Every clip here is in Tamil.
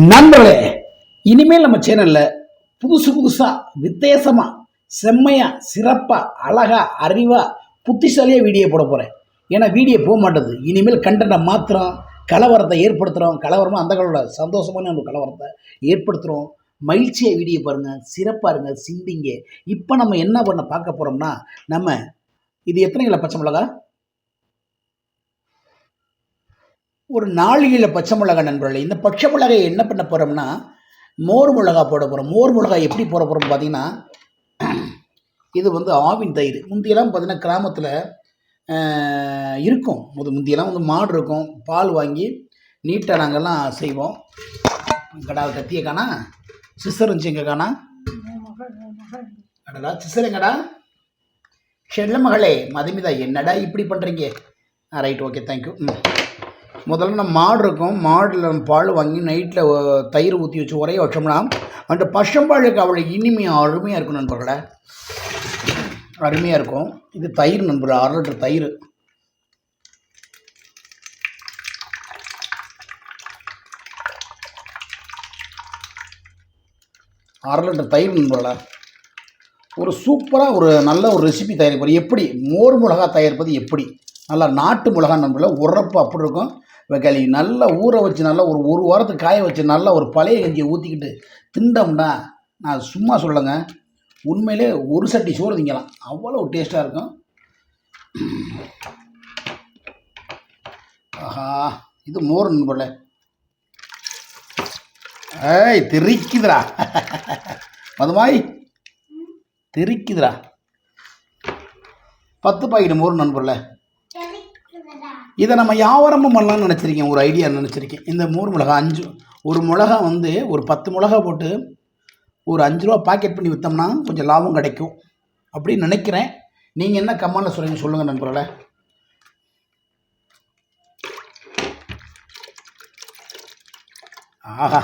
நண்பர்களே, இனிமேல் நம்ம சேனல்ல புதுசு புதுசா வித்தியாசமா செம்மையா சிறப்பா அழகா அறிவா புத்திசாலியா வீடியோ போட போறேன். ஏன்னா வீடியோ போக மாட்டேது. இனிமேல் கண்டென்ட்டை மாத்திரம் கலவரத்தை ஏற்படுத்துகிறோம். கலவரமாக அந்த கலவர சந்தோஷமான ஒரு கலவரத்தை ஏற்படுத்துகிறோம். மகிழ்ச்சியாக வீடியோ பாருங்கள், சிறப்பாக இருங்க, சிந்திங்க. இப்போ நம்ம என்ன பண்ண பார்க்க போகிறோம்னா, நம்ம இது எத்தனை கிலோ பச்சை மிளகா? ஒரு 4 கிலோ பச்சை மிளகாய் நண்பர்களே. இந்த பச்சை மிளகாயை என்ன பண்ண போகிறோம்னா, மோர் மிளகா போட போகிறோம். மோர் மிளகாய் எப்படி போட போகிறோம் பார்த்தீங்கன்னா, இது வந்து ஆவின் தயிர். முந்தியெல்லாம் பார்த்தீங்கன்னா கிராமத்தில் இருக்கும். முந்தியெல்லாம் வந்து மாடு இருக்கும், பால் வாங்கி நீட்டாக நாங்கள்லாம் செய்வோம். கடா கத்திய காணா, சிஸ்டர் இருந்துச்சு எங்கள் காணா, அடடா சிஸ்டர் எங்கடா, செல்ல மகளே மதுமிதா என்னடா இப்படி பண்ணுறீங்க? Right, okay, thank you. முதல்ல நம்ம மாடு இருக்கும், மாடில் நம்ம பால் வாங்கி நைட்டில் தயிர் ஊற்றி வச்சு உரைய வச்சோம்னா அந்த பசும்பாலுக்கு அவளுக்கு இனிமையாக அருமையாக இருக்கும் நண்பர்களே, அருமையாக இருக்கும். இது தயிர் நண்பர்கள், 1/2 லிட்டர் தயிர். அரை லிட்டர் தயிர் நண்பர்களா, ஒரு சூப்பராக ஒரு நல்ல ஒரு ரெசிபி தயாரிப்பது. எப்படி மோர் மிளகா தயாரிப்பது, எப்படி நல்லா நாட்டு மிளகா நண்பர்கள உரப்பு அப்படி இருக்கும். கழி நல்லா ஊற வச்சு நல்லா ஒரு வாரத்துக்கு காய வச்சு நல்லா ஒரு பழைய கஞ்சியை ஊற்றிக்கிட்டு திண்டோம்னா, நான் சும்மா சொல்லுங்க, உண்மையிலே ஒரு சட்டி சோறு திங்கலாம், அவ்வளோ டேஸ்ட்டாக இருக்கும். ஆஹா, இது மோர் நண்பர்களே. ஏய் தெரிக்குதுரா மதுமாய், தெரிக்குதுரா. 10 பாக்கெட் மோர் நண்பர்களே. இதை நம்ம வியாபாரமும் பண்ணலான்னு நினச்சிருக்கேன், ஒரு ஐடியா நினச்சிருக்கேன். இந்த மோர் மிளகா 5 ஒரு மிளகா வந்து ஒரு 10 மிளகா போட்டு ஒரு 5 ரூபா பாக்கெட் பண்ணி விற்றோம்னா கொஞ்சம் லாபம் கிடைக்கும் அப்படின்னு நினைக்கிறேன். நீங்கள் என்ன கமெண்டில் சொல்லுங்கள் நண்பர்களே. ஆஹா,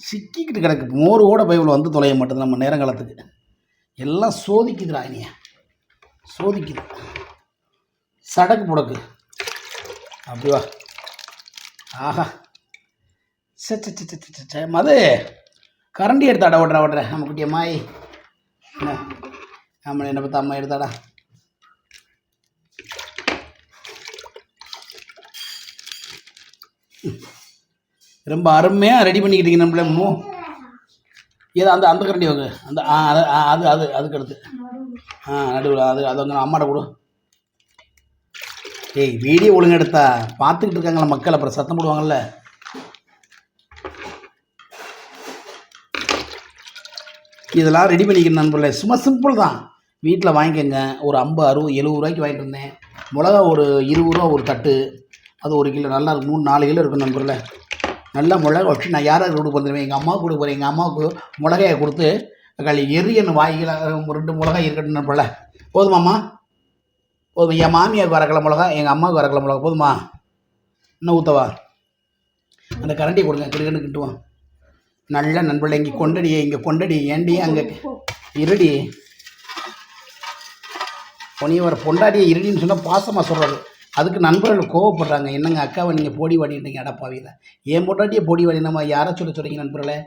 சிக்கிக்கிட்டு கிடக்கு மோர் கூட பைபிள் வந்து தொலைய மாட்டேது நம்ம நேரங்காலத்துக்கு. எல்லாம் சோதிக்குதுடா, இனிய சோதிக்குது. சடக்கு புடக்கு அப்படிவா. ஆஹா, சே மது கரண்டி எடுத்தாடா, ஓடுற நம்ம குட்டிய மாய். ஆமாம், என்னை பற்றி அம்மா எடுத்தாடா. ரொம்ப அருமையாக ரெடி பண்ணிக்கிட்டீங்க நம்மள. ஏதோ அந்த அந்த கரண்டி வாங்க, அந்த அது அது அதுக்கு அடுத்து நடுவில் அது வந்து அம்மாட்ட கொடு. ஏய், வீடியோ ஒழுங்கு எடுத்தா பார்த்துக்கிட்டு இருக்காங்களா மக்கள், அப்புறம் சத்தம் போடுவாங்கல்ல. இதெல்லாம் ரெடி பண்ணிக்கணும் நண்பர்களே. சும்மா சிம்பிள் தான், வீட்டில் வாங்கிக்கோங்க. ஒரு 50, 60, 70 ரூபாய்க்கு வாங்கிட்டு இருந்தேன். மிளகா ஒரு 20 ரூபா ஒரு தட்டு, அது 1 கிலோ நல்லா இருக்கும். 3-4 கிலோ இருக்கும் நண்பர்களே. நல்லா மிளகா வச்சு நான் யாராவது கொடுக்க வந்துடுவேன், எங்கள் அம்மாவுக்கு கொடுக்க போகிறேன். எங்கள் அம்மாவுக்கு மிளகாயை கொடுத்து எரியன்னு வாங்கிக்கல 2 மிளகாய் இருக்கட்டும் நண்பர்களே. போதுமாம்மா? போதும். என் மாமியாருக்கு 1/2 கிலோ மிளகா, எங்கள் அம்மாவுக்கு 1/2 கிலோ மிளகா போதுமா? இன்னும் ஊற்றவா? அந்த கரண்டி கொடுங்க, கிடுக்கன்னு கிட்டுவான். நல்ல நண்பர்களே, இங்கே கொண்டடியே, இங்கே கொண்டடி, ஏண்டி அங்கே இருடி பொனிய பொண்டாடியை இருடின்னு சொன்னால் பாசமாக சொல்கிறது. அதுக்கு நண்பர்கள் கோவப்படுறாங்க, என்னங்க அக்காவை நீங்கள் போடி வாடிட்டீங்க அடப்பாவியில். ஏன் பொண்டாட்டியை போடி வாடி நம்ம யாரை சொல்கிறீங்க நண்பர்களே.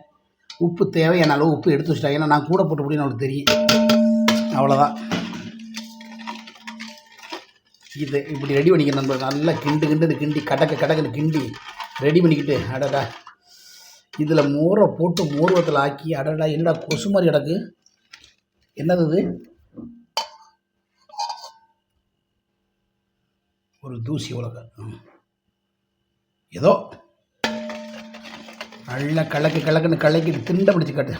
உப்பு தேவையான அளவு உப்பு எடுத்து வச்சுட்டாங்க, ஏன்னா நான் கூட போட்டு அப்படின்னு அவனுக்கு தெரியும். அவ்வளோதான். இது இப்படி ரெடி பண்ணிக்க நண்பர்கள். நல்லா கிண்டு கடக்குன்னு கிண்டி ரெடி பண்ணிக்கிட்டு, அடடா இதில் மோரை போட்டு மோர்வத்தில் ஆக்கி, அடடா என்னடா கொசு மாதிரி கிடக்கு, என்னது இது? ஒரு தூசி உலக ஏதோ நல்லா கலக்குன்னு கலக்கிட்டு திண்டை பிடிச்சி காட்டு.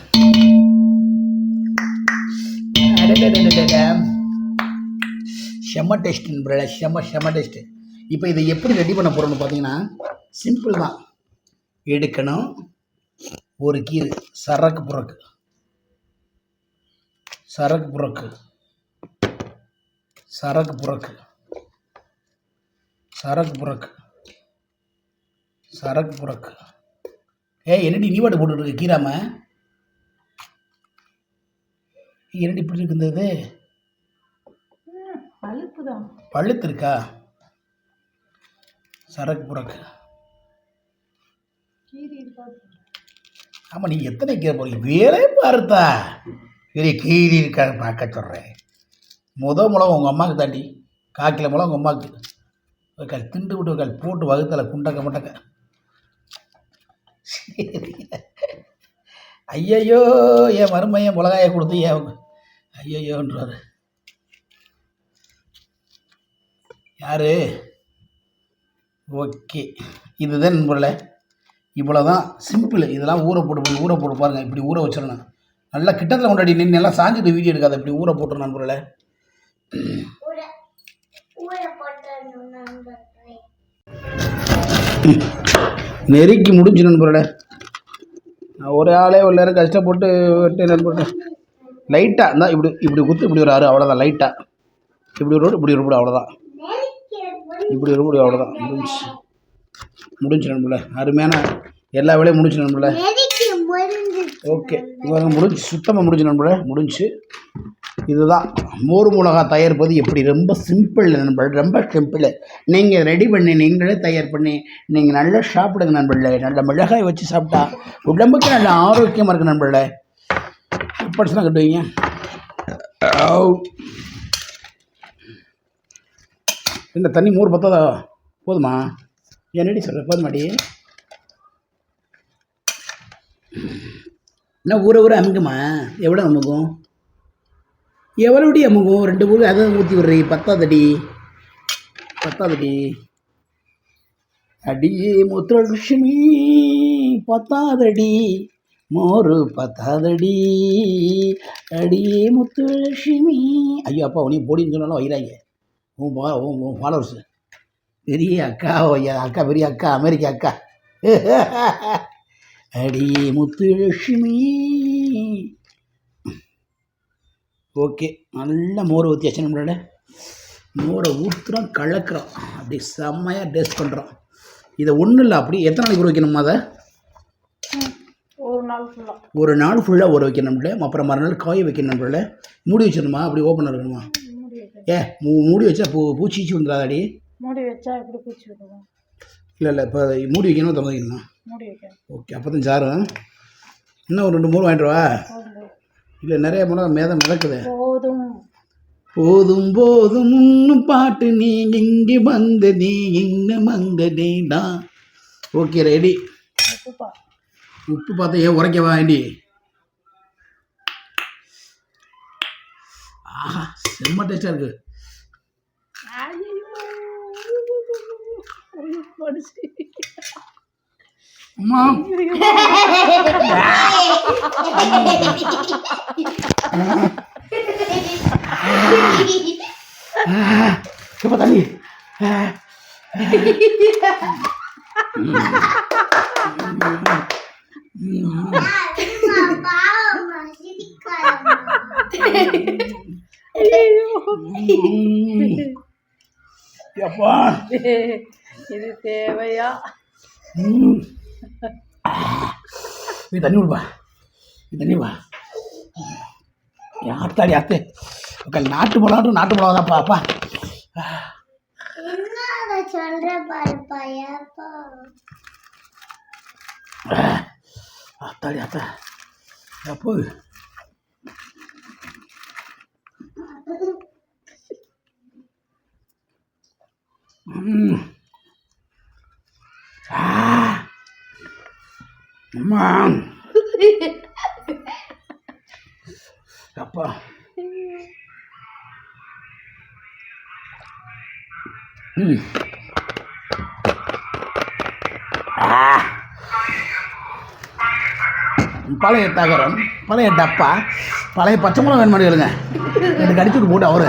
செம்ம டேஸ்ட் நண்பர்களே, செம்ம டேஸ்ட்டு. இப்போ இதை எப்படி ரெடி பண்ண போகிறோம்னு பார்த்தீங்கன்னா, சிம்பிள் தான். எடுக்கணும் ஒரு கீரை, சரக்கு புறக்கு என்னடி நீ வாட்டு போட்டுட்டு இருக்க கீராம? என்னடி இப்படி இருக்குது? பழுத்து இருக்கா? சரக்கு புறக்கு ஆமாம், நீங்கள் எத்தனை கீரை போகிறீங்க? வேலை பார்த்தா பெரிய கீரி இருக்கா பார்க்க சொல்கிறேன். மிளகு உங்கள் அம்மாவுக்கு தாண்டி 1/4 கிலோ மிளகு உங்கள் அம்மாவுக்கு கல் திண்டு விட்டு கல் போட்டு வகுத்தலை குண்டக்க முட்டக்க. ஐயையோ, என் மருமையன் மிளகாயை கொடுத்து ஏன் ஐயையோன்றாரு. யார்? ஓகே, இதுதான் நண்பர்களே, இவ்வளோ தான் சிம்பிள். இதெல்லாம் ஊற போட்டு பாருங்கள். இப்படி ஊற வச்சிடணும். நல்லா கிட்டத்தில் கொண்டாடி நின்று எல்லாம் சாஞ்சிட்டு வீடியோ எடுக்காத. இப்படி ஊற போட்டுரு நண்பர்களே. நெருக்கி முடிஞ்சு நண்பர்களே. நான் ஒரு ஆளே ஒரு நேரம் கஷ்டப்பட்டு விட்டு நண்பர்களே. லைட்டாக இருந்தால் இப்படி குத்து இப்படி ஒரு ஆறு, அவ்வளோதான். லைட்டாக இப்படி ஒரு இப்படி ஒரு அவ்வளோதான். இப்படி ஒரு இப்படி அவ்வளோதான். முடிஞ்சு நண்பர்களே. அருமையான எல்லா வேலையும் முடிஞ்சு நண்பர்களே. ஓகே, இவங்க முடிஞ்சு, சுத்தமாக முடிஞ்சு நண்பர்களே. முடிஞ்சு. இதுதான் மோர் மிளகா தயாரிப்பது எப்படி. ரொம்ப சிம்பிள் நண்பர்கள், ரொம்ப சிம்பிள். நீங்கள் ரெடி பண்ணி நீங்களே தயார் பண்ணி நீங்கள் நல்லா சாப்பிடுங்க நண்பர்களே. நல்ல மிளகாய் வச்சு சாப்பிட்டா உடம்புக்கு நல்ல ஆரோக்கியமாக இருக்குது நண்பர்களே. பர்சனாக கட்டுவீங்க. இந்த தண்ணி மோர் பத்தாதா? போதுமா? என்னடி சொல்கிற? போதுமாடி? என்ன ஊற அமுக்குமா? எவ்வளோ அமுக்கும்? எவ்வளோடி அமுக்கும்? 2 ஊர் அதை ஊற்றி விடுறீ. பத்தாதடி. அடியே முத்துலட்சுமி பத்தாதடி, மோரு பத்தாதடி, அடியே முத்துலட்சுமி. ஐயோ அப்பா, உனி போடின்னு சொன்னாலும் வைராங்க உன் ஃபாலோவர்ஸு. பெரிய அக்கா பெரிய அக்கா, அமெரிக்கா அக்கா. அடியே முத்துலட்சுமி. ஓகே, நல்லா மோரை ஊற்றியாச்சு நம்மளோட. மோரை ஊற்றுறோம், கலக்கிறோம், அப்படி செம்மையாக டேஸ்ட் பண்ணுறோம். இதை ஒன்றும் இல்லை. அப்படி எத்தனை நாளைக்கு ஊற வைக்கணுமா? அதை ஒரு நாள் ஃபுல்லாக ஊற வைக்கணும்ல. அப்புறம் மறுநாள் காய வைக்கணும் நம்மள. மூடி வச்சிடணுமா? அப்படி ஓப்பன் இருக்கணுமா? மூடி வச்சா பூச்சி வந்துடாதாடி? மூடி வச்சா எப்படி பூச்சி விடுவோம்? இல்லை இப்போ மூடி வைக்கணும், திறந்து வைக்கணும். ஓகே, அப்போ தான் சாரு. இன்னும் ஒரு 2 மூணு வாங்கிட்டு வா. இல்லை, நிறைய மிளகா மிதக்குது. போதும் போதும் இன்னும் பாட்டு நீ இங்கே வந்த நீ இன்னும் அங்க நீடா. Okay, ready. உப்பு பார்த்தா ஏன் உரைக்கவா வேண்டி? ஆஹா, செம்ம டேஸ்டாக இருக்கு. அம்மா எப்போ தண்ணி? எப்பா இது தேவையா? நீ தண்ணி விடுப்பா, தண்ணி வா. ஆத்தாடி ஆத்து, நாட்டு மிளகா தான் பாப்பா. ஆத்தாடி ஆத்தா அப்போ அம்மா அப்பா பழைய தகரம், பழைய டப்பா, பழைய பச்சை மிளகா வேணும் மாதிரி கேளுங்க. எனக்கு அடிச்சுட்டு போட்டு அவரு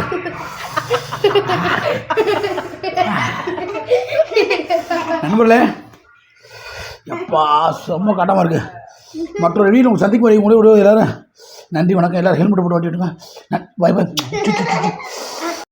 நண்பர்களே. எப்பா செம்ம கட்டமாக இருக்கு. மற்றொரு வீடு உங்கள் சந்திக்கு வரைக்கும் முடிவு எல்லாரும். நன்றி, வணக்கம். எல்லோரும் ஹெல்மெட் போட்டு ஓட்டிட்டுங்க. By by.